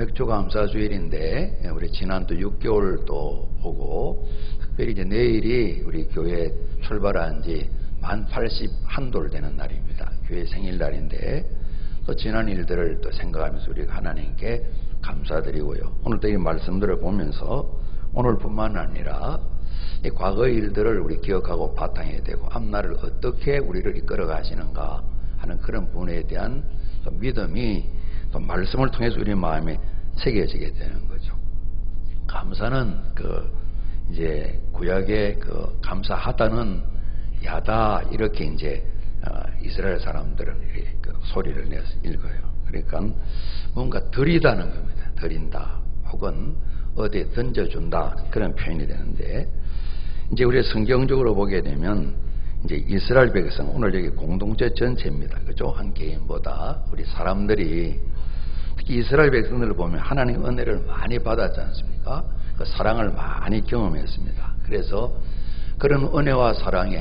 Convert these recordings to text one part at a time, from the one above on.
맥주감사주일인데 우리 지난주 6개월도 보고 특별히 이제 내일이 우리 교회 출발한 지 만 81돌 되는 날입니다. 교회 생일날인데 또 지난 일들을 또 생각하면서 우리가 하나님께 감사드리고요. 오늘도 이 말씀들을 보면서 오늘뿐만 아니라 이 과거의 일들을 우리 기억하고 바탕해야 되고 앞날을 어떻게 우리를 이끌어 가시는가 하는 그런 부분에 대한 또 믿음이 또 말씀을 통해서 우리 마음에 새겨지게 되는 거죠. 감사는 이제 구약의 감사하다는 야다 이렇게 이제 이스라엘 사람들은 소리를 내서 읽어요. 그러니까 뭔가 드리다는 겁니다. 드린다 혹은 어디에 던져준다 그런 표현이 되는데 이제 우리 성경적으로 보게 되면 이제 이스라엘 백성 오늘 여기 공동체 전체입니다. 그죠? 한 개인보다 우리 사람들이 특히 이스라엘 백성들을 보면 하나님 은혜를 많이 받았지 않습니까? 그 사랑을 많이 경험했습니다. 그래서 그런 은혜와 사랑이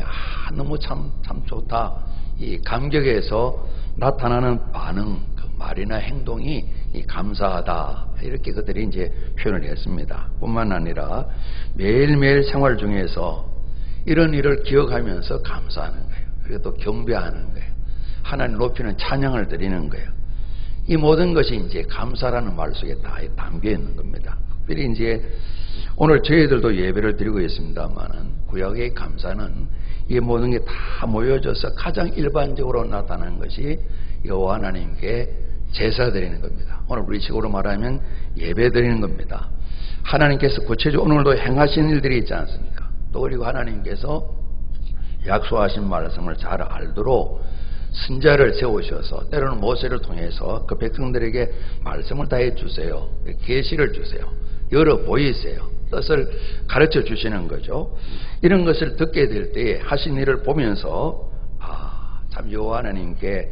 너무 참 좋다. 이 감격에서 나타나는 반응, 그 말이나 행동이 이 감사하다. 이렇게 그들이 이제 표현을 했습니다. 뿐만 아니라 매일매일 생활 중에서 이런 일을 기억하면서 감사하는 거예요. 그리고 또 경배하는 거예요. 하나님 높이는 찬양을 드리는 거예요. 이 모든 것이 이제 감사라는 말 속에 다 담겨 있는 겁니다. 특별히 이제 오늘 저희들도 예배를 드리고 있습니다만은 구약의 감사는 이 모든 게 다 모여져서 가장 일반적으로 나타나는 것이 여호와 하나님께 제사 드리는 겁니다. 오늘 우리식으로 말하면 예배 드리는 겁니다. 하나님께서 구체적으로 오늘도 행하신 일들이 있지 않습니까? 또 그리고 하나님께서 약속하신 말씀을 잘 알도록 선자를 세우셔서 때로는 모세를 통해서 그 백성들에게 말씀을 다해 주세요. 계시를 주세요. 열어 보이세요. 뜻을 가르쳐 주시는 거죠. 이런 것을 듣게 될 때에 하신 일을 보면서 참 여호와 하나님께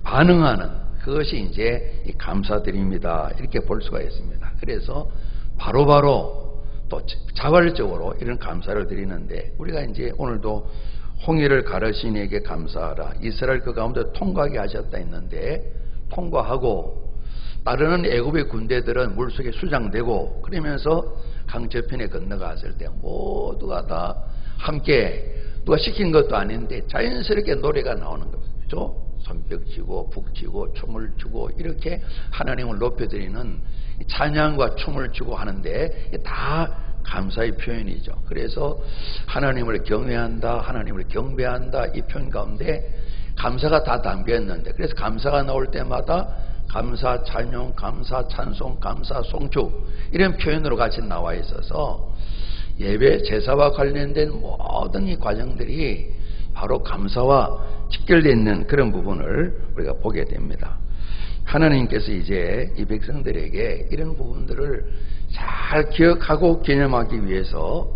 반응하는 그것이 이제 이 감사드립니다. 이렇게 볼 수가 있습니다. 그래서 바로바로 또 자발적으로 이런 감사를 드리는데 우리가 이제 오늘도 홍해를 가르신 이에게 감사하라. 이스라엘 그 가운데 통과하게 하셨다 했는데 통과하고 따르는 애굽의 군대들은 물속에 수장되고 그러면서 강저편에 건너갔을 때 모두가 다 함께 누가 시킨 것도 아닌데 자연스럽게 노래가 나오는 겁니다. 그렇죠? 손뼉치고 북치고 춤을 추고 이렇게 하나님을 높여드리는 찬양과 춤을 추고 하는데 다 감사의 표현이죠. 그래서 하나님을 경외한다, 하나님을 경배한다 이 표현 가운데 감사가 다 담겨 있는데 그래서 감사가 나올 때마다 감사 찬양, 감사 찬송, 감사 송축 이런 표현으로 같이 나와 있어서 예배 제사와 관련된 모든 이 과정들이 바로 감사와 직결되어 있는 그런 부분을 우리가 보게 됩니다. 하나님께서 이제 이 백성들에게 이런 부분들을 잘 기억하고 개념하기 위해서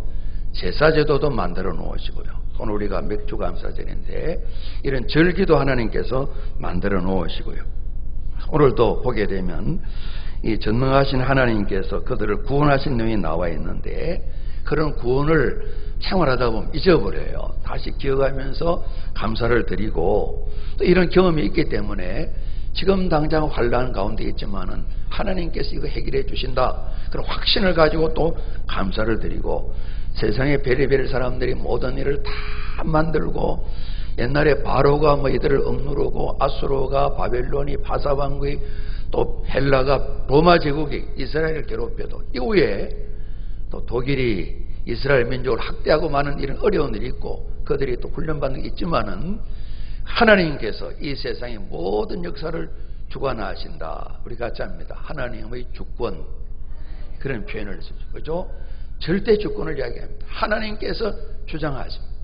제사제도도 만들어 놓으시고요. 오늘 우리가 맥주감사절인데 이런 절기도 하나님께서 만들어 놓으시고요. 오늘도 보게 되면 이 전능하신 하나님께서 그들을 구원하신 내용이 나와 있는데 그런 구원을 생활하다 보면 잊어버려요. 다시 기억하면서 감사를 드리고 또 이런 경험이 있기 때문에 지금 당장 환난 가운데 있지만은 하나님께서 이거 해결해 주신다. 그런 확신을 가지고 또 감사를 드리고 세상의 베리베리 사람들이 모든 일을 다 만들고 옛날에 바로가 이들을 억누르고 아수르가 바벨론이 바사왕국이 또 헬라가 로마 제국이 이스라엘을 괴롭혀도 이후에 또 독일이 이스라엘 민족을 학대하고 많은 이런 어려운 일이 있고 그들이 또 훈련받는 게 있지만은 하나님께서 이 세상의 모든 역사를 주관하신다. 우리 같이 합니다. 하나님의 주권 그런 표현을 쓰죠. 그죠? 절대 주권을 이야기합니다. 하나님께서 주장하십니다.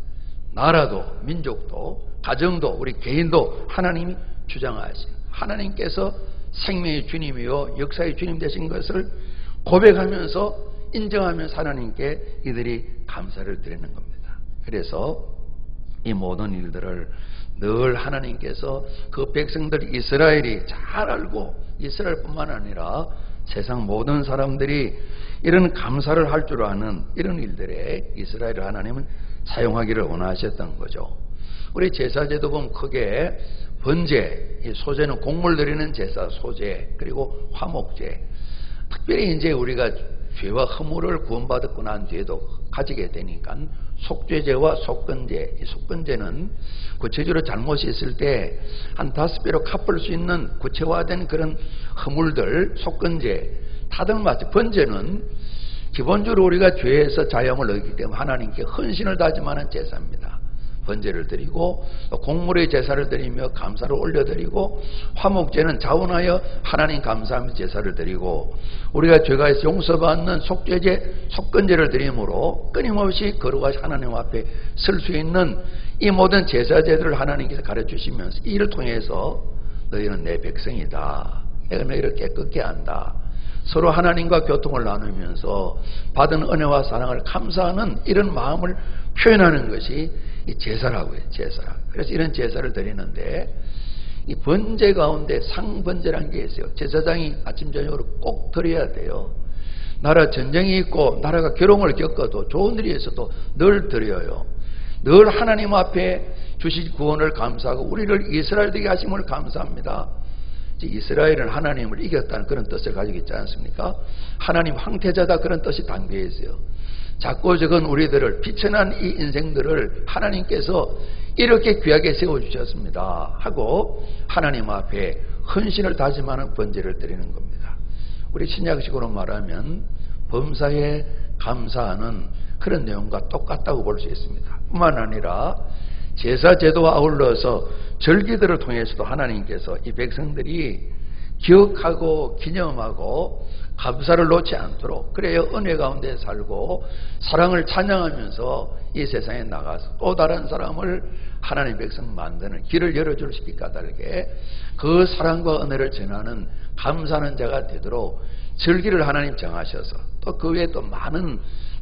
나라도 민족도 가정도 우리 개인도 하나님이 주장하신 하나님께서 생명의 주님이요 역사의 주님 되신 것을 고백하면서 인정하면서 하나님께 이들이 감사를 드리는 겁니다. 그래서 이 모든 일들을 늘 하나님께서 그 백성들 이스라엘이 잘 알고 이스라엘뿐만 아니라 세상 모든 사람들이 이런 감사를 할 줄 아는 이런 일들에 이스라엘을 하나님은 사용하기를 원하셨던 거죠. 우리 제사제도 보면 크게 번제, 소제는 곡물 드리는 제사, 소제, 그리고 화목제. 특별히 이제 우리가 죄와 허물을 구원받았고 난 뒤에도 가지게 되니까 속죄제와 속건제, 이 속건제는 구체적으로 잘못이 있을 때 한 5배로 갚을 수 있는 구체화된 그런 허물들, 속건제, 다들마치 번제는 기본적으로 우리가 죄에서 자유함을 얻기 때문에 하나님께 헌신을 다짐하는 제사입니다. 번제를 드리고 곡물의 제사를 드리며 감사를 올려드리고, 화목제는 자원하여 하나님 감사하며 제사를 드리고, 우리가 죄가에서 용서받는 속죄제, 속건제를 드림으로 끊임없이 거룩하신 하나님 앞에 설 수 있는 이 모든 제사제들을 하나님께서 가르쳐주시면서 이를 통해서 너희는 내 백성이다, 내가 너희를 깨끗게 한다, 서로 하나님과 교통을 나누면서 받은 은혜와 사랑을 감사하는 이런 마음을 표현하는 것이 이 제사라고 해요. 제사. 그래서 이런 제사를 드리는데, 이 번제 가운데 상번제라는 게 있어요. 제사장이 아침 저녁으로 꼭 드려야 돼요. 나라 전쟁이 있고 나라가 괴로움을 겪어도 좋은 일이 있어도 늘 드려요. 늘 하나님 앞에 주신 구원을 감사하고 우리를 이스라엘 되게 하심을 감사합니다. 이스라엘은 하나님을 이겼다는 그런 뜻을 가지고 있지 않습니까? 하나님 황태자다, 그런 뜻이 담겨 있어요. 작고 적은 우리들을, 비천한 이 인생들을 하나님께서 이렇게 귀하게 세워주셨습니다 하고 하나님 앞에 헌신을 다짐하는 번제를 드리는 겁니다. 우리 신약식으로 말하면 범사에 감사하는 그런 내용과 똑같다고 볼 수 있습니다. 뿐만 아니라 제사 제도와 아울러서 절기들을 통해서도 하나님께서 이 백성들이 기억하고 기념하고 감사를 놓지 않도록, 그래야 은혜 가운데 살고 사랑을 찬양하면서 이 세상에 나가서 또 다른 사람을 하나님 백성 만드는 길을 열어줄 수 있기 까닭에 그 사랑과 은혜를 전하는 감사하는 자가 되도록 절기를 하나님 정하셔서, 또 그 외에 또 많은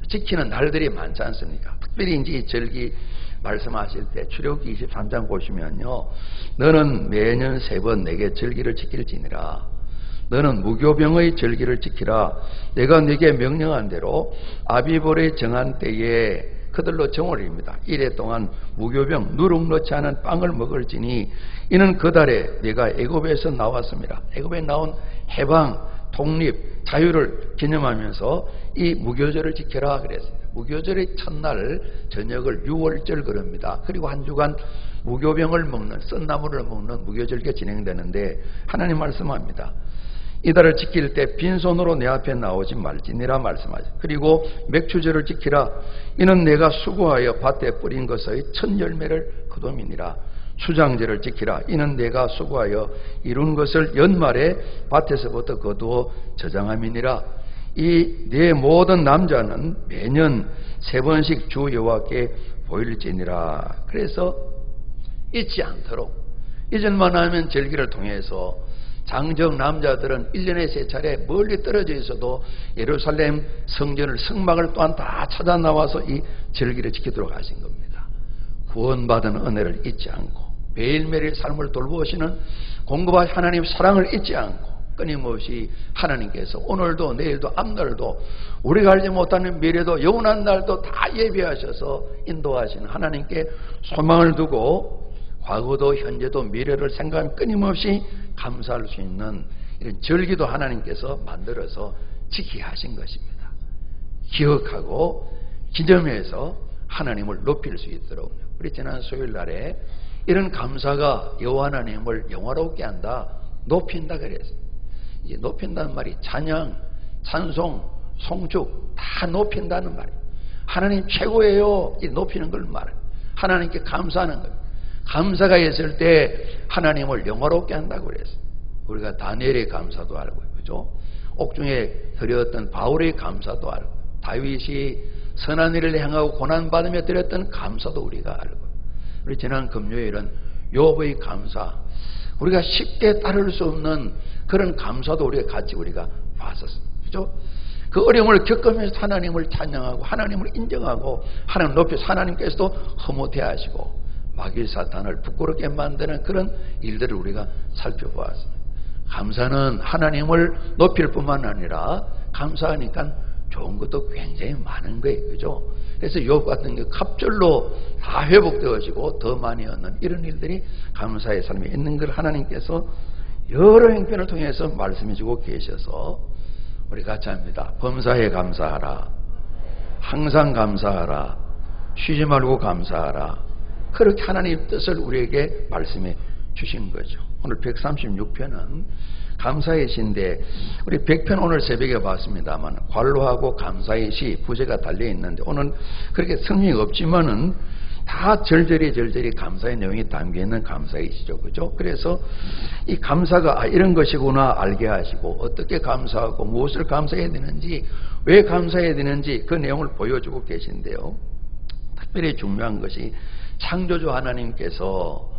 지키는 날들이 많지 않습니까? 특별히 이제 이 절기 말씀하실 때 출애굽기 23장 보시면요, 너는 매년 3번 내게 절기를 지킬지니라. 너는 무교병의 절기를 지키라. 내가 네게 명령한 대로 아비볼의 정한 때에 그들로 정월입니다. 이래 동안 무교병 누룩 넣지 않은 빵을 먹을지니 이는 그 달에 내가 애굽에서 나왔습니다. 애굽에 나온 해방, 독립, 자유를 기념하면서 이 무교절을 지켜라 그랬어요. 무교절의 첫날 저녁을 유월절 그럽니다. 그리고 한 주간 무교병을 먹는, 썬나물을 먹는 무교절기가 진행되는데 하나님 말씀합니다. 이달을 지킬 때 빈손으로 내 앞에 나오지 말지니라 말씀하죠. 그리고 맥추절을 지키라. 이는 내가 수고하여 밭에 뿌린 것의 첫 열매를 거둠이니라. 수장제를 지키라. 이는 내가 수고하여 이룬 것을 연말에 밭에서부터 거두어 저장함이니라. 이 네 모든 남자는 매년 3번씩 주 여호와께 보일지니라. 그래서 잊지 않도록, 잊을만 하면 절기를 통해서 장정 남자들은 1년에 3차례 멀리 떨어져 있어도 예루살렘 성전을, 성막을 또한 다 찾아 나와서 이 절기를 지키도록 하신 겁니다. 구원받은 은혜를 잊지 않고 매일매일 삶을 돌보시는 공급하신 하나님 사랑을 잊지 않고 끊임없이 하나님께서 오늘도 내일도 앞날도 우리가 알지 못하는 미래도 영원한 날도 다 예비하셔서 인도하시는 하나님께 소망을 두고 과거도 현재도 미래를 생각하며 끊임없이 감사할 수 있는 이런 절기도 하나님께서 만들어서 지키게 하신 것입니다. 기억하고 기념해서 하나님을 높일 수 있도록. 우리 지난 수요일 날에 이런 감사가 여호와 하나님을 영화롭게 한다, 높인다 그랬어요. 이제 높인다는 말이 찬양, 찬송, 송축 다 높인다는 말이에요. 하나님 최고예요, 이 높이는 걸 말해요. 하나님께 감사하는 거예요. 감사가 있을 때 하나님을 영화롭게 한다고 그랬어요. 우리가 다니엘의 감사도 알고요, 그죠? 옥중에 드렸던 바울의 감사도 알고, 다윗이 선한 일을 행하고 고난받으며 드렸던 감사도 우리가 알고, 우리 지난 금요일은 욥의 감사, 우리가 쉽게 따를 수 없는 그런 감사도 우리가 봤었습니다, 그죠? 그 어려움을 겪으면서 하나님을 찬양하고 하나님을 인정하고 하나님 높여서 하나님께서도 허무케 하시고 마귀 사탄을 부끄럽게 만드는 그런 일들을 우리가 살펴보았습니다. 감사는 하나님을 높일 뿐만 아니라 감사하니까 좋은 것도 굉장히 많은 거예요, 그죠? 그래서 욥 같은 게 갑절로 다 회복되어지고 더 많이 얻는 이런 일들이 감사의 삶에 있는 걸 하나님께서 여러 행편을 통해서 말씀해 주고 계셔서 우리 같이 합니다. 범사에 감사하라. 항상 감사하라. 쉬지 말고 감사하라. 그렇게 하나님의 뜻을 우리에게 말씀해 주신 거죠. 오늘 136편은 감사의 시인데, 우리 100편 오늘 새벽에 봤습니다만 관로하고 감사의 시 부제가 달려 있는데, 오늘 그렇게 성경이 없지만은 다 절절히 감사의 내용이 담겨 있는 감사의 시죠, 그죠? 그래서 이 감사가 이런 것이구나 알게 하시고, 어떻게 감사하고 무엇을 감사해야 되는지, 왜 감사해야 되는지 그 내용을 보여주고 계신데요. 특별히 중요한 것이 창조주 하나님께서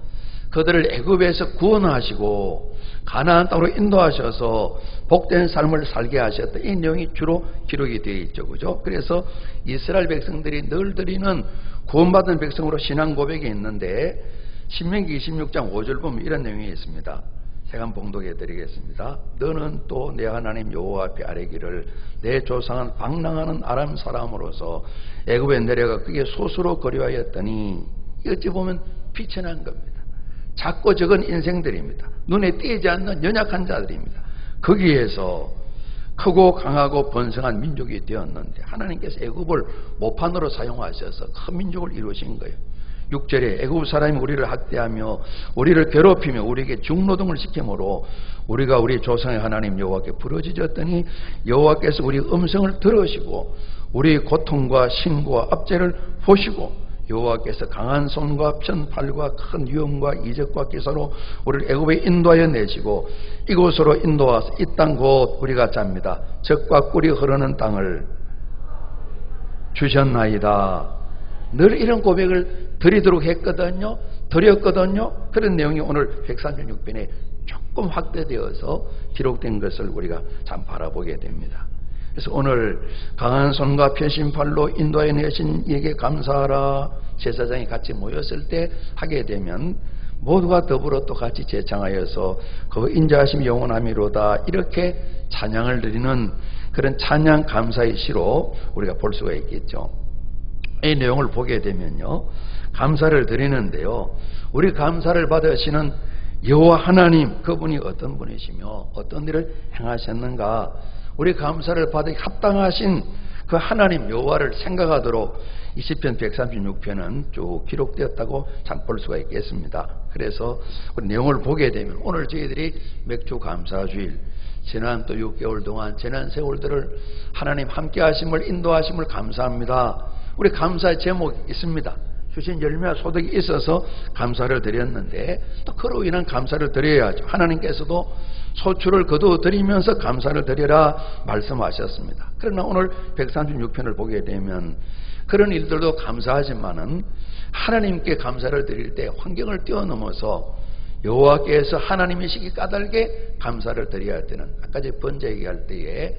그들을 애굽에서 구원하시고 가나안 땅으로 인도하셔서 복된 삶을 살게 하셨다, 이 내용이 주로 기록이 되어 있죠, 그죠? 그래서 이스라엘 백성들이 늘 드리는 구원받은 백성으로 신앙 고백이 있는데, 신명기 26장 5절 보면 이런 내용이 있습니다. 제가 한번 봉독해 드리겠습니다. 너는 또 내 하나님 여호와 앞에 아뢰기를, 내 조상은 방랑하는 아람 사람으로서 애굽에 내려가 그게 소수로 거류하였더니, 어찌 보면 비천한 겁니다. 작고 적은 인생들입니다. 눈에 띄지 않는 연약한 자들입니다. 거기에서 크고 강하고 번성한 민족이 되었는데, 하나님께서 애굽을 모판으로 사용하셔서 큰 민족을 이루신 거예요. 6절에 애굽 사람이 우리를 학대하며 우리를 괴롭히며 우리에게 중노동을 시키므로 우리가 우리 조상의 하나님 여호와께 부르짖었더니 여호와께서 우리 음성을 들으시고 우리 고통과 신고와 압제를 보시고 여호와께서 강한 손과 편팔과 큰 위험과 이적과 기사로 우리를 애굽에 인도하여 내시고 이곳으로 인도와서 이 땅 곧 우리가 잡니다. 젖과 꿀이 흐르는 땅을 주셨나이다. 늘 이런 고백을 드리도록 했거든요. 드렸거든요. 그런 내용이 오늘 136편에 조금 확대되어서 기록된 것을 우리가 참 바라보게 됩니다. 그래서 오늘 강한 손과 펴신 팔로 인도해 내신 이에게 감사하라, 제사장이 같이 모였을 때 하게 되면 모두가 더불어 또 같이 제창하여서 그 인자하심이 영원함이로다, 이렇게 찬양을 드리는 그런 찬양 감사의 시로 우리가 볼 수가 있겠죠. 이 내용을 보게 되면요, 감사를 드리는데요, 우리 감사를 받으시는 여호와 하나님, 그분이 어떤 분이시며 어떤 일을 행하셨는가, 우리 감사를 받기 합당하신 그 하나님 여호와를 생각하도록 이 시편 136편은 쭉 기록되었다고 참 볼 수가 있겠습니다. 그래서 우리 내용을 보게 되면 오늘 저희들이 맥주 감사주일, 지난 또 6개월 동안 지난 세월들을 하나님 함께 하심을, 인도하심을 감사합니다. 우리 감사의 제목이 있습니다. 주신 열매와 소득이 있어서 감사를 드렸는데, 또 그로 인한 감사를 드려야죠. 하나님께서도 소출을 거두어 드리면서 감사를 드려라 말씀하셨습니다. 그러나 오늘 136편을 보게 되면 그런 일들도 감사하지만은 하나님께 감사를 드릴 때 환경을 뛰어넘어서 여호와께서 하나님이시기 까닭에 감사를 드려야 되는, 아까 제 번제 얘기할 때에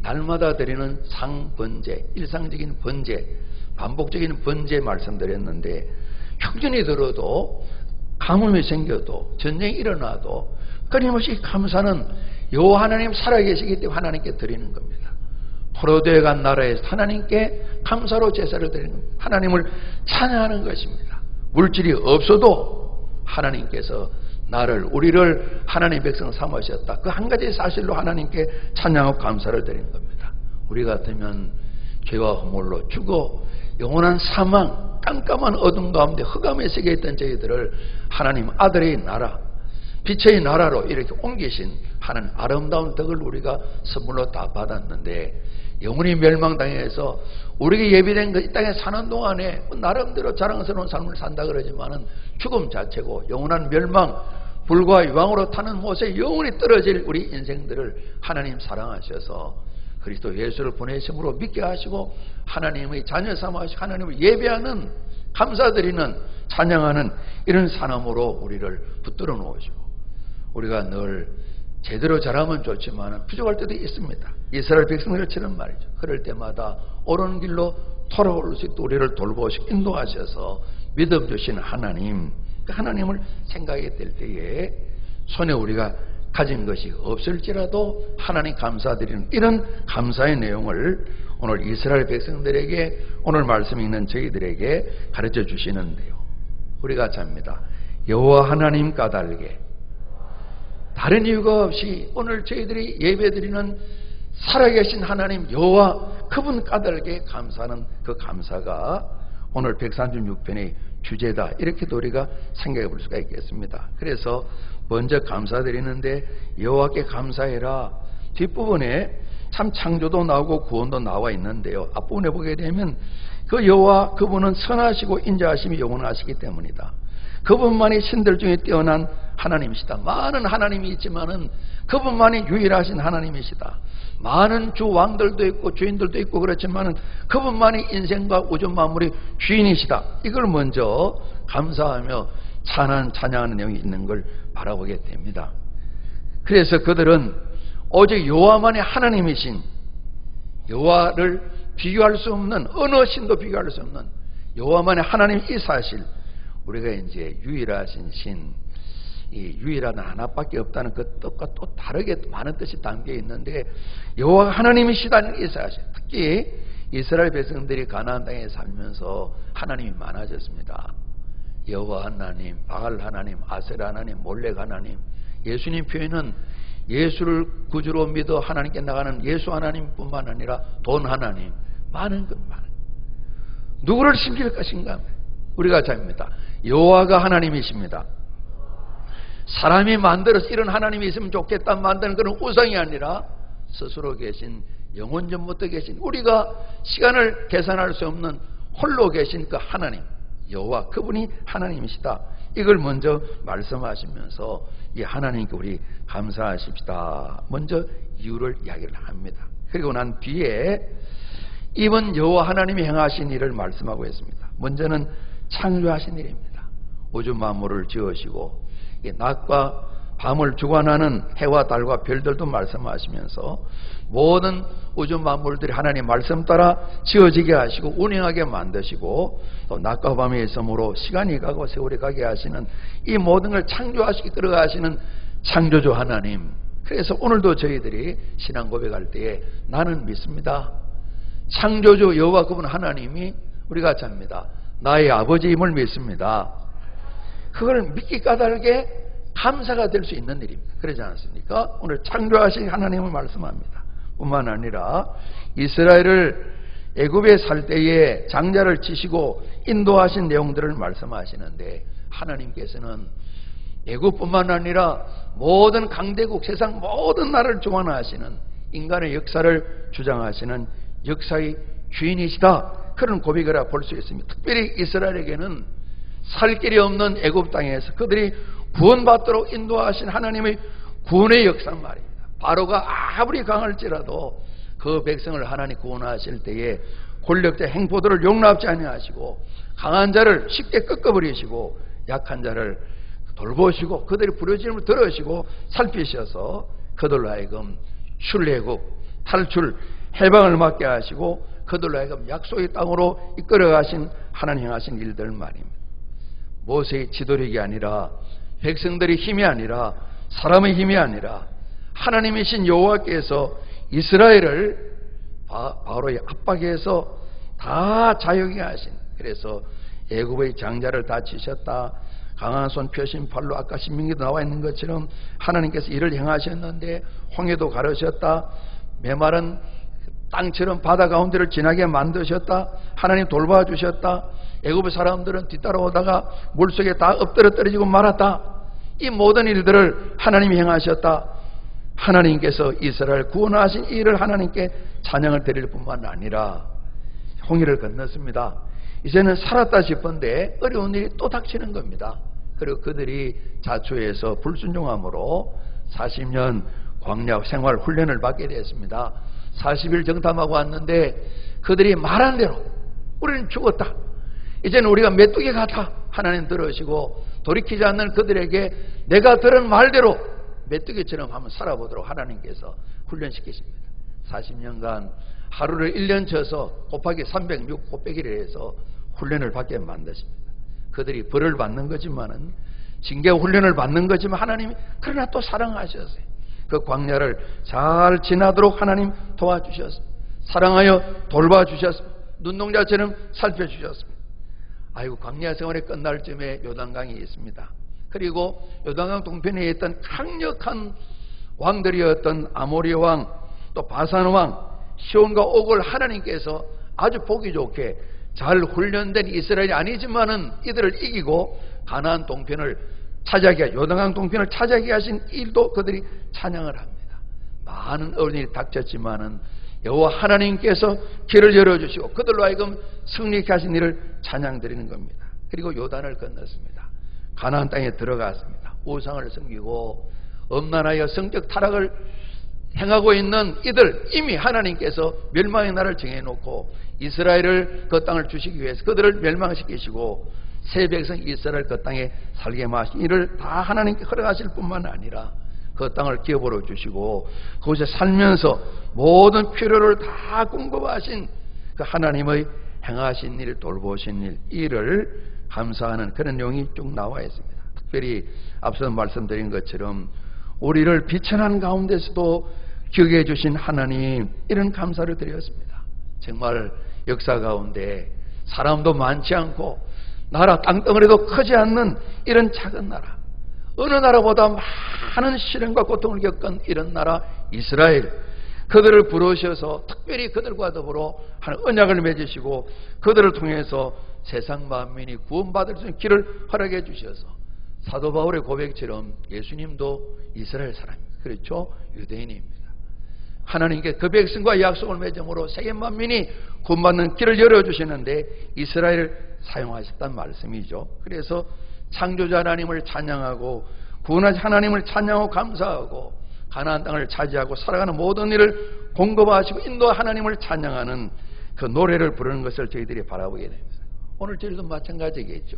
날마다 드리는 상번제, 일상적인 번제, 반복적인 번제 말씀드렸는데, 흉년이 들어도 가뭄이 생겨도 전쟁이 일어나도 끊임없이 감사는 여호와 하나님 살아계시기 때문에 하나님께 드리는 겁니다. 포로되어 간 나라에서 하나님께 감사로 제사를 드리는 겁니다. 하나님을 찬양하는 것입니다. 물질이 없어도 하나님께서 우리를 하나님의 백성 삼으셨다, 그 한 가지 사실로 하나님께 찬양하고 감사를 드리는 겁니다. 우리 같으면 죄와 허물로 죽어 영원한 사망, 깜깜한 어둠 가운데 흑암의 세계에 있던 저희들을 하나님 아들의 나라, 빛의 나라로 이렇게 옮기신 하나님 아름다운 덕을 우리가 선물로 다 받았는데, 영원히 멸망당해서 우리에게 예비된 이 땅에 사는 동안에 나름대로 자랑스러운 삶을 산다 그러지만은 죽음 자체고 영원한 멸망, 불과 유황으로 타는 못에 영원히 떨어질 우리 인생들을 하나님 사랑하셔서 그리스도 예수를 보내심으로 믿게 하시고 하나님의 자녀 삼아서 하나님을 예배하는, 감사드리는, 찬양하는 이런 사람으로 우리를 붙들어 놓으시고, 우리가 늘 제대로 잘하면 좋지만 부족할 때도 있습니다. 이스라엘 백성들처럼 말이죠. 그럴 때마다 옳은 길로 돌아올 수 있도록 우리를 돌보시고 인도하셔서 믿음 주시는 하나님, 그 하나님을 생각하게 될 때에 손에 우리가 가진 것이 없을지라도 하나님 감사드리는 이런 감사의 내용을 오늘 이스라엘 백성들에게, 오늘 말씀 읽는 저희들에게 가르쳐 주시는데요, 우리가 잡니다. 여호와 하나님 까닭에, 다른 이유가 없이 오늘 저희들이 예배드리는 살아계신 하나님 여호와 그분 까닭에 감사하는 그 감사가 오늘 136편의 주제다. 이렇게도 우리가 생각해 볼 수가 있겠습니다. 그래서 먼저 감사드리는데 여호와께 감사해라. 뒷부분에 참 창조도 나오고 구원도 나와 있는데요. 앞부분에 보게 되면 그 여호와 그분은 선하시고 인자하심이 영원하시기 때문이다. 그분만이 신들 중에 뛰어난 하나님이시다. 많은 하나님이 있지만은 그분만이 유일하신 하나님이시다. 많은 주 왕들도 있고 주인들도 있고 그렇지만은 그분만이 인생과 우주 만물의 주인이시다. 이걸 먼저 감사하며 찬양하는 내용이 있는 걸 바라보게 됩니다. 그래서 그들은 오직 여호와만이 하나님이신, 여호와를 비교할 수 없는, 어느 신도 비교할 수 없는 여호와만의 하나님 이 사실, 우리가 이제 유일하신 신, 이 유일한 하나밖에 없다는 그 뜻과 또 다르게 많은 뜻이 담겨 있는데 여호와가 하나님이시다는 이 사실, 특히 이스라엘 백성들이 가나안 땅에 살면서 하나님이 많아졌습니다. 여호와 하나님, 바알 하나님, 아세라 하나님, 몰렉 하나님, 예수님 표현은 예수를 구주로 믿어 하나님께 나가는 예수 하나님뿐만 아니라 돈 하나님, 많은 것 많은. 누구를 섬길 것인가? 우리가 잡니다. 여호와가 하나님이십니다. 사람이 만들어서 이런 하나님이 있으면 좋겠다 만드는 그런 우상이 아니라 스스로 계신, 영원 전부터 계신, 우리가 시간을 계산할 수 없는 홀로 계신 그 하나님 여호와, 그분이 하나님이시다. 이걸 먼저 말씀하시면서 이 하나님께 우리 감사하십시다. 먼저 이유를 이야기를 합니다. 그리고 난 뒤에 이번 여호와 하나님이 행하신 일을 말씀하고 있습니다. 먼저는 창조하신 일입니다. 우주 만물을 지으시고 낮과 밤을 주관하는 해와 달과 별들도 말씀하시면서 모든 우주 만물들이 하나님 말씀 따라 지어지게 하시고 운행하게 만드시고 또 낮과 밤의 있음으로 시간이 가고 세월이 가게 하시는 이 모든 걸 창조하시기 끌어가시는 창조주 하나님. 그래서 오늘도 저희들이 신앙 고백할 때에 나는 믿습니다. 창조주 여호와 그분 하나님이 우리가 잡니다. 나의 아버지임을 믿습니다. 그걸 믿기 까닭에 감사가 될 수 있는 일입니다. 그러지 않습니까? 오늘 창조하신 하나님을 말씀합니다. 뿐만 아니라 이스라엘을 애굽에 살 때에 장자를 치시고 인도하신 내용들을 말씀하시는데 하나님께서는 애굽뿐만 아니라 모든 강대국, 세상 모든 나라를 주관하시는, 인간의 역사를 주장하시는 역사의 주인이시다. 그런 고백이라 볼 수 있습니다. 특별히 이스라엘에게는 살 길이 없는 애굽 땅에서 그들이 구원받도록 인도하신 하나님의 구원의 역사 말입니다. 바로가 아무리 강할지라도 그 백성을 하나님 구원하실 때에 권력자 행포들을 용납지 아니하시고 강한 자를 쉽게 꺾어버리시고 약한 자를 돌보시고 그들이 부르짖음을 들으시고 살피셔서 그들로 하여금 출애굽, 탈출, 해방을 맞게 하시고 그들로 하여금 약속의 땅으로 이끌어가신 하나님 행하신 일들 말입니다. 모세의 지도력이 아니라, 백성들의 힘이 아니라, 사람의 힘이 아니라 하나님이신 여호와께서 이스라엘을 바로의 압박에서 다 자유하게 하신, 그래서 애굽의 장자를 다 치셨다. 강한 손 펴신 팔로 아까 신명기도 나와 있는 것처럼 하나님께서 이를 행하셨는데 홍해도 가르셨다. 메마른 땅처럼 바다 가운데를 지나게 만드셨다. 하나님 돌봐주셨다. 애굽의 사람들은 뒤따라오다가 물속에 다 엎드려 떨어지고 말았다. 이 모든 일들을 하나님이 행하셨다. 하나님께서 이스라엘 구원하신 이 일을 하나님께 찬양을 드릴 뿐만 아니라 홍해를 건넜습니다. 이제는 살았다 싶은데 어려운 일이 또 닥치는 겁니다. 그리고 그들이 자초해서 불순종함으로 40년 광야 생활 훈련을 받게 되었습니다. 40일 정탐하고 왔는데 그들이 말한 대로 우리는 죽었다. 이제는 우리가 메뚜기 같아. 하나님 들으시고 돌이키지 않는 그들에게 내가 들은 말대로 메뚜기처럼 한번 살아보도록 하나님께서 훈련시키십니다. 40년간 하루를 1년 쳐서 곱하기 306 곱빼기를 해서 훈련을 받게 만드십니다. 그들이 벌을 받는 거지만은 징계 훈련을 받는 거지만 하나님이 그러나 또 사랑하셨어요. 그 광야를 잘 지나도록 하나님 도와주셨습니다. 사랑하여 돌봐주셨습니다. 눈동자처럼 살펴주셨습니다. 아이고, 광야 생활이 끝날 쯤에 요단강이 있습니다. 그리고 요단강 동편에 있던 강력한 왕들이었던 아모리 왕, 또 바산 왕 시온과 옥을 하나님께서 아주 보기 좋게 잘 훈련된 이스라엘이 아니지만은 이들을 이기고 가나안 동편을 차지하게, 요단강 동편을 차지하게 하신 일도 그들이 찬양을 합니다. 많은 어려움이 닥쳤지만은 여호와 하나님께서 길을 열어주시고 그들로 하여금 승리케 하신 일을 찬양드리는 겁니다. 그리고 요단을 건넜습니다. 가나안 땅에 들어갔습니다. 우상을 섬기고 엄난하여 성적 타락을 행하고 있는 이들, 이미 하나님께서 멸망의 날을 정해놓고 이스라엘을 그 땅을 주시기 위해서 그들을 멸망시키시고 새 백성 이스라엘 그 땅에 살게 하신 이를 다 하나님께 허락하실 뿐만 아니라 그 땅을 기업으로 주시고 그곳에 살면서 모든 필요를 다 공급하신 그 하나님의 행하신 일, 돌보신 일, 이를 감사하는 그런 내용이 쭉 나와 있습니다. 특별히 앞서 말씀드린 것처럼 우리를 비천한 가운데서도 기억해 주신 하나님, 이런 감사를 드렸습니다. 정말 역사 가운데 사람도 많지 않고 나라 땅덩어리도 크지 않는 이런 작은 나라, 어느 나라보다 많은 시련과 고통을 겪은 이런 나라 이스라엘, 그들을 부르셔서 특별히 그들과 더불어 한 언약을 맺으시고 그들을 통해서 세상 만민이 구원받을 수 있는 길을 허락해 주셔서 사도 바울의 고백처럼 예수님도 이스라엘 사람입니다. 그렇죠? 유대인입니다. 하나님께 그 백성과 약속을 맺음으로 세계 만민이 구원받는 길을 열어주시는데 이스라엘을 사용하셨단 말씀이죠. 그래서 창조자 하나님을 찬양하고 구원하신 하나님을 찬양하고 감사하고 가나안 땅을 차지하고 살아가는 모든 일을 공급하시고 인도하 하나님을 찬양하는 그 노래를 부르는 것을 저희들이 바라보게 됩니다. 오늘 저희도 마찬가지겠죠.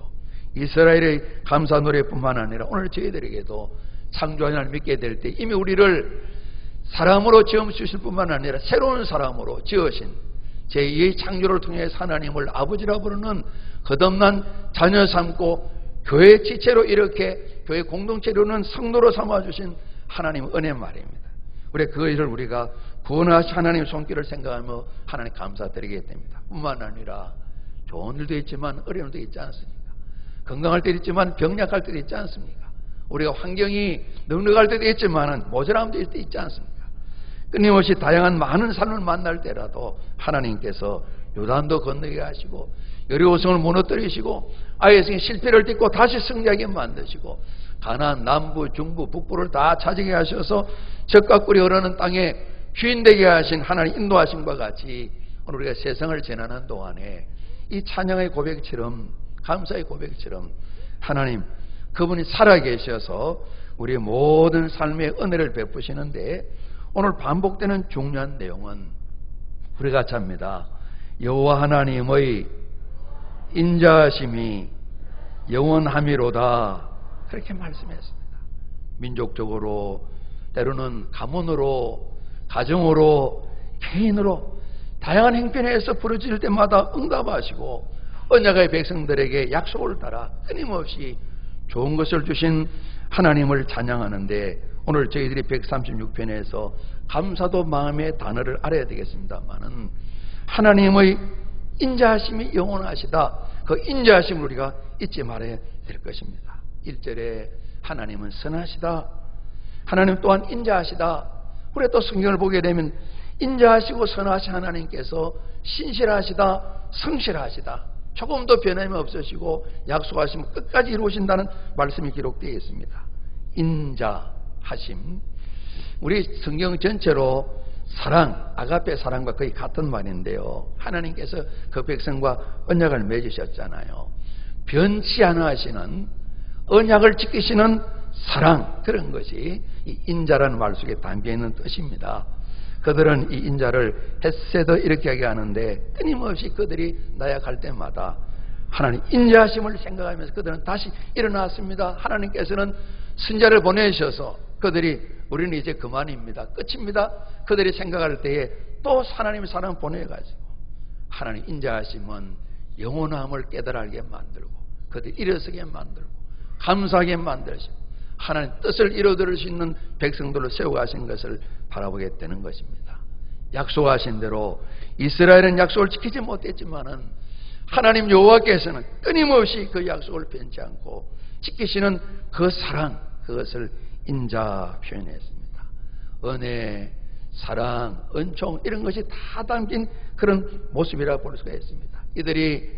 이스라엘의 감사 노래뿐만 아니라 오늘 저희들에게도 창조자 하나님을 믿게 될 때 이미 우리를 사람으로 지으실 뿐만 아니라 새로운 사람으로 지으신 제2의 창조를 통해 하나님을 아버지라 부르는 거듭난 자녀 삼고 교회 지체로 이렇게 교회 공동체로는 성도로 삼아주신 하나님의 은혜 말입니다. 우리 그 일을 우리가 구원하신 하나님의 손길을 생각하며 하나님 감사드리게 됩니다. 뿐만 아니라 좋은 일도 있지만 어려운 일도 있지 않습니까? 건강할 때도 있지만 병약할 때도 있지 않습니까? 우리가 환경이 넉넉할 때도 있지만 모자람도 있지 않습니까? 끊임없이 다양한 많은 삶을 만날 때라도 하나님께서 요단도 건너게 하시고 여리고성을 무너뜨리시고 아이의 실패를 딛고 다시 승리하게 만드시고 가나안 남부 중부 북부를 다 차지하게 하셔서 젖과 꿀이 흐르는 땅에 주인되게 하신 하나님 인도하신 바 같이 오늘 우리가 세상을 지나는 동안에 이 찬양의 고백처럼 감사의 고백처럼 하나님 그분이 살아계셔서 우리의 모든 삶의 은혜를 베푸시는데 오늘 반복되는 중요한 내용은 우리 같이 합니다. 여호와 하나님의 인자하심이 영원함이로다, 그렇게 말씀했습니다. 민족적으로 때로는 가문으로 가정으로 개인으로 다양한 행편에서 부르짖을 때마다 응답하시고 언약의 백성들에게 약속을 따라 끊임없이 좋은 것을 주신 하나님을 찬양하는데 오늘 저희들이 136편에서 감사도 마음의 단어를 알아야 되겠습니다만은 하나님의 인자하심이 영원하시다, 그 인자하심을 우리가 잊지 말아야 될 것입니다. 1절에 하나님은 선하시다, 하나님 또한 인자하시다. 우리가 또 성경을 보게 되면 인자하시고 선하신 하나님께서 신실하시다, 성실하시다, 조금도 변함이 없으시고 약속하시면 끝까지 이루신다는 말씀이 기록되어 있습니다. 인자하심, 우리 성경 전체로 사랑, 아가페 사랑과 거의 같은 말인데요, 하나님께서 그 백성과 언약을 맺으셨잖아요. 변치 않아 하시는 언약을 지키시는 사랑, 그런 것이 이 인자라는 말 속에 담겨있는 뜻입니다. 그들은 이 인자를 헷세더 이렇게 하게 하는데 끊임없이 그들이 나약할 때마다 하나님 인자하심을 생각하면서 그들은 다시 일어났습니다. 하나님께서는 선자를 보내셔서 그들이 우리는 이제 그만입니다, 끝입니다, 그들이 생각할 때에 또 하나님의 사람 보내가지고 하나님 인자하심은 영원함을 깨달게 만들고 그들이 일어서게 만들고 감사하게 만드시고 하나님 뜻을 이루어들 수 있는 백성들을 세워가신 것을 바라보게 되는 것입니다. 약속하신 대로 이스라엘은 약속을 지키지 못했지만은 하나님 여호와께서는 끊임없이 그 약속을 변치 않고 지키시는 그 사랑, 그것을 인자 표현했습니다. 은혜, 사랑, 은총 이런 것이 다 담긴 그런 모습이라고 볼 수가 있습니다. 이들이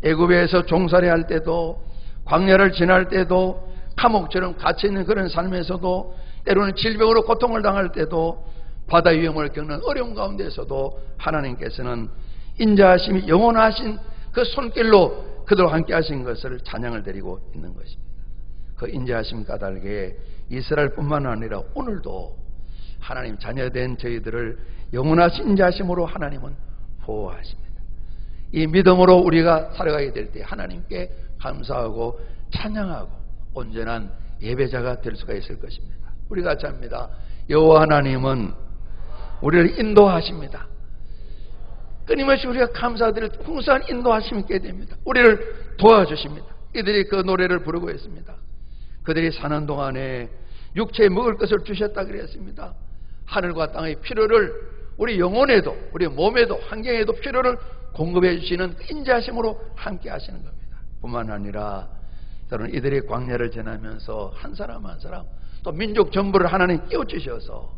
애굽에서 종살이 할 때도, 광야를 지날 때도, 감옥처럼 갇혀있는 그런 삶에서도, 때로는 질병으로 고통을 당할 때도, 바다 위험을 겪는 어려운 가운데서도 하나님께서는 인자하심이 영원하신 그 손길로 그들과 함께 하신 것을 찬양을 드리고 있는 것입니다. 그 인자하심 까닭에 이스라엘뿐만 아니라 오늘도 하나님 자녀된 저희들을 영원하신 인자하심으로 하나님은 보호하십니다. 이 믿음으로 우리가 살아가게 될 때 하나님께 감사하고 찬양하고 온전한 예배자가 될 수가 있을 것입니다. 우리가 같이 합니다. 여호와 하나님은 우리를 인도하십니다. 끊임없이 우리가 감사드릴 풍성한 인도하심이 있게 됩니다. 우리를 도와주십니다. 이들이 그 노래를 부르고 있습니다. 그들이 사는 동안에 육체에 먹을 것을 주셨다 그랬습니다. 하늘과 땅의 필요를 우리 영혼에도, 우리 몸에도, 환경에도 필요를 공급해 주시는 인자하심으로 함께 하시는 겁니다. 뿐만 아니라 저는 이들이 광야를 지나면서 한 사람 한 사람 또 민족 전부를 하나님 끼워주셔서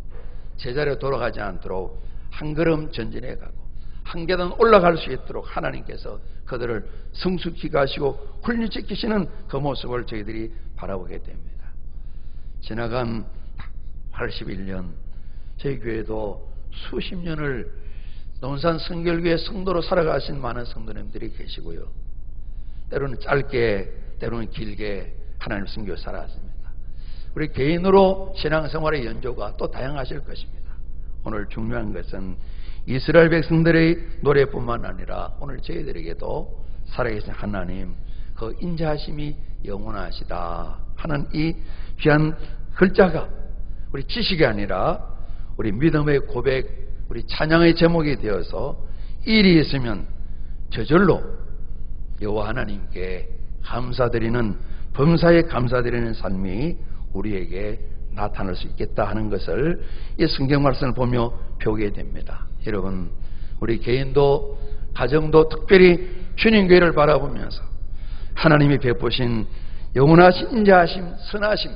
제자리로 돌아가지 않도록 한 걸음 전진해 가고 한 계단 올라갈 수 있도록 하나님께서 그들을 성숙히 가시고 훈련시키시는 그 모습을 저희들이 바라보게 됩니다. 지나간 81년 저희 교회도 수십 년을 논산 성결교회 성도로 살아가신 많은 성도님들이 계시고요. 때로는 짧게 때로는 길게 하나님 성교 살아왔습니다. 우리 개인으로 신앙생활의 연조가 또 다양하실 것입니다. 오늘 중요한 것은 이스라엘 백성들의 노래뿐만 아니라 오늘 저희들에게도 살아계신 하나님 그 인자하심이 영원하시다 하는 이 귀한 글자가 우리 지식이 아니라 우리 믿음의 고백, 우리 찬양의 제목이 되어서 일이 있으면 저절로 여호와 하나님께 감사드리는, 범사에 감사드리는 삶이 우리에게 나타날 수 있겠다 하는 것을 이 성경 말씀을 보며 배우게 됩니다. 여러분, 우리 개인도 가정도 특별히 주님 교회를 바라보면서 하나님이 베푸신 영원하신 인자하심, 선하심,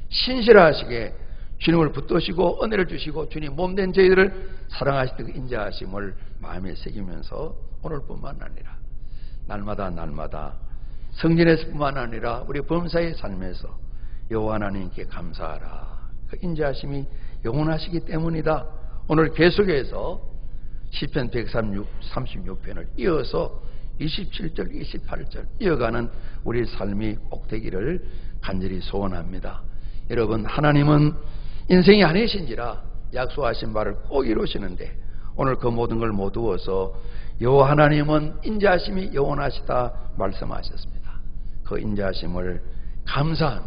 신실하시게 주님을 붙드시고 은혜를 주시고 주님 몸된 저희들을 사랑하시는 그 인자하심을 마음에 새기면서 오늘뿐만 아니라 날마다 성전에서뿐만 아니라 우리 범사의 삶에서 여호와 하나님께 감사하라. 그 인자하심이 영원하시기 때문이다. 오늘 계속해서 시편 136편을 이어서 27절, 28절 이어가는 우리 삶이 꼭 되기를 간절히 소원합니다. 여러분, 하나님은 인생이 아니신지라 약속하신 바를 꼭 이루시는데 오늘 그 모든 걸 모두어서 여호와 하나님은 인자하심이 영원하시다 말씀하셨습니다. 그 인자하심을 감사하며,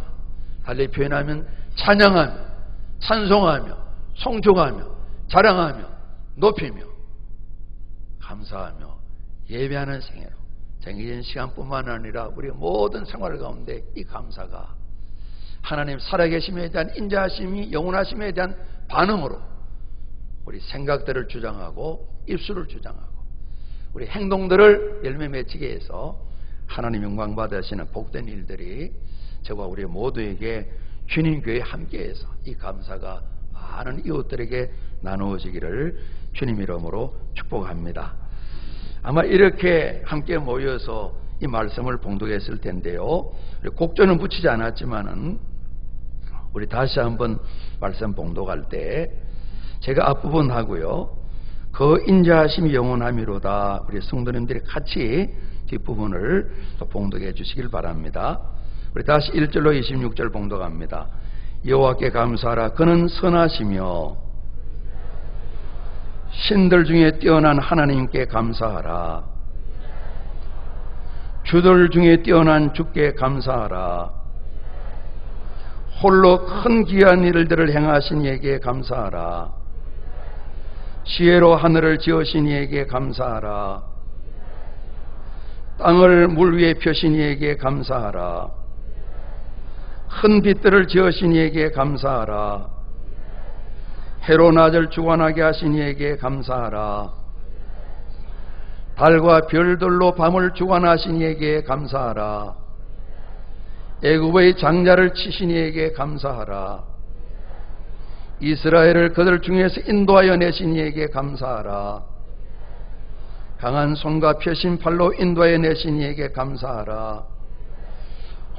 달리 표현하면 찬양하며, 찬송하며, 송축하며, 자랑하며, 높이며, 감사하며 예배하는 생애로 정해진 시간뿐만 아니라 우리 모든 생활 가운데 이 감사가 하나님 살아계심에 대한 인자하심이 영원하심에 대한 반응으로 우리 생각들을 주장하고 입술을 주장하고 우리 행동들을 열매 맺히게 해서 하나님 영광 받으시는 복된 일들이 저와 우리 모두에게 주님 교회에 함께해서 이 감사가 많은 이웃들에게 나누어지기를 주님 이름으로 축복합니다. 아마 이렇게 함께 모여서 이 말씀을 봉독했을 텐데요. 곡조는 붙이지 않았지만은 우리 다시 한번 말씀 봉독할 때 제가 앞부분 하고요. 그 인자하심이 영원함이로다. 우리 성도님들이 같이 뒷부분을 또 봉독해 주시길 바랍니다. 우리 다시 1절로 26절 봉독합니다. 여호와께 감사하라. 그는 선하시며 신들 중에 뛰어난 하나님께 감사하라. 주들 중에 뛰어난 주께 감사하라. 홀로 큰 귀한 일들을 행하신 이에게 감사하라. 지혜로 하늘을 지으신 이에게 감사하라. 땅을 물 위에 펴신 이에게 감사하라. 큰 빛들을 지으신 이에게 감사하라. 해로 낮을 주관하게 하신 이에게 감사하라. 달과 별들로 밤을 주관하신 이에게 감사하라. 애굽의 장자를 치신 이에게 감사하라. 이스라엘을 그들 중에서 인도하여 내신 이에게 감사하라. 강한 손과 펴신 팔로 인도하여 내신 이에게 감사하라.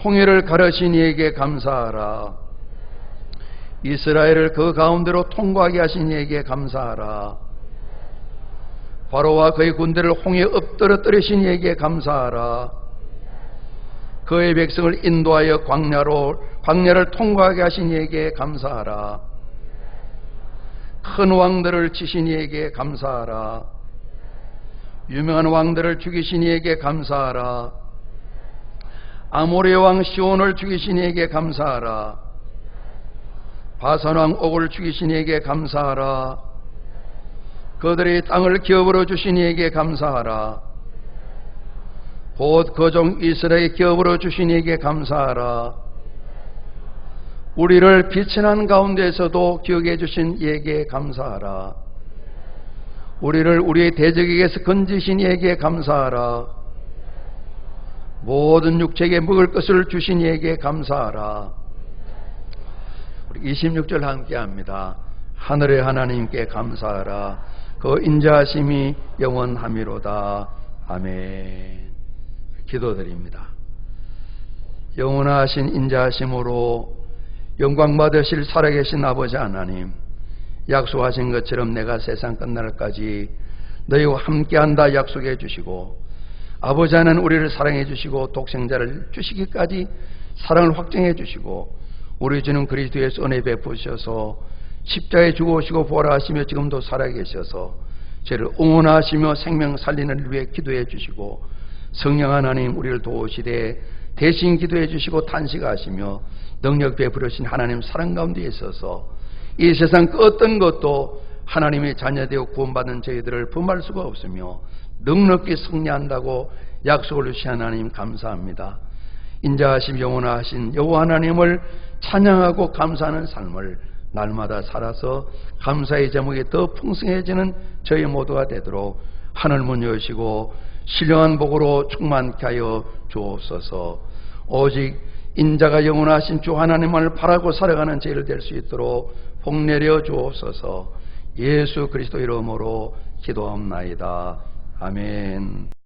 홍해를 가르신 이에게 감사하라. 이스라엘을 그 가운데로 통과하게 하신 이에게 감사하라. 바로와 그의 군대를 홍해에 엎드러뜨리신 이에게 감사하라. 그의 백성을 인도하여 광야를 통과하게 하신 이에게 감사하라. 큰 왕들을 치신 이에게 감사하라. 유명한 왕들을 죽이신 이에게 감사하라. 아모레 왕 시온을 죽이신 이에게 감사하라. 바산 왕 옥을 죽이신 이에게 감사하라. 그들의 땅을 기업으로 주신 이에게 감사하라. 곧 그 종 이스라엘 기업으로 주신 이에게 감사하라. 우리를 비천한 가운데에서도 기억해 주신 이에게 감사하라. 우리를 우리의 대적에게서 건지신 이에게 감사하라. 모든 육체에게 먹을 것을 주신 이에게 감사하라. 우리 26절 함께 합니다. 하늘의 하나님께 감사하라. 그 인자하심이 영원하미로다. 아멘. 기도드립니다. 영원하신 인자하심으로 영광 받으실 살아계신 아버지 하나님, 약속하신 것처럼 내가 세상 끝날까지 너희와 함께한다 약속해 주시고, 아버지 하나님 우리를 사랑해 주시고 독생자를 주시기까지 사랑을 확증해 주시고, 우리 주는 그리스도에서 은혜 베푸셔서 십자가에 죽으시고 부활하시며 지금도 살아계셔서 저를 응원하시며 생명 살리는 위해 기도해 주시고, 성령 하나님 우리를 도우시되 대신 기도해 주시고 탄식하시며 능력 베풀으신 하나님 사랑 가운데 있어서 이 세상 그 어떤 것도 하나님의 자녀되어 구원받은 저희들을 범할 수가 없으며 넉넉히 승리한다고 약속을 주신 하나님 감사합니다. 인자하심 영원하신 여호와 하나님을 찬양하고 감사하는 삶을 날마다 살아서 감사의 제목이 더 풍성해지는 저희 모두가 되도록 하늘 문 여시고 신령한 복으로 충만케 하여 주옵소서. 오직 인자가 영원하신 주 하나님을 바라고 살아가는 저희를 될 수 있도록 복 내려 주옵소서. 예수 그리스도 이름으로 기도합나이다. 아멘.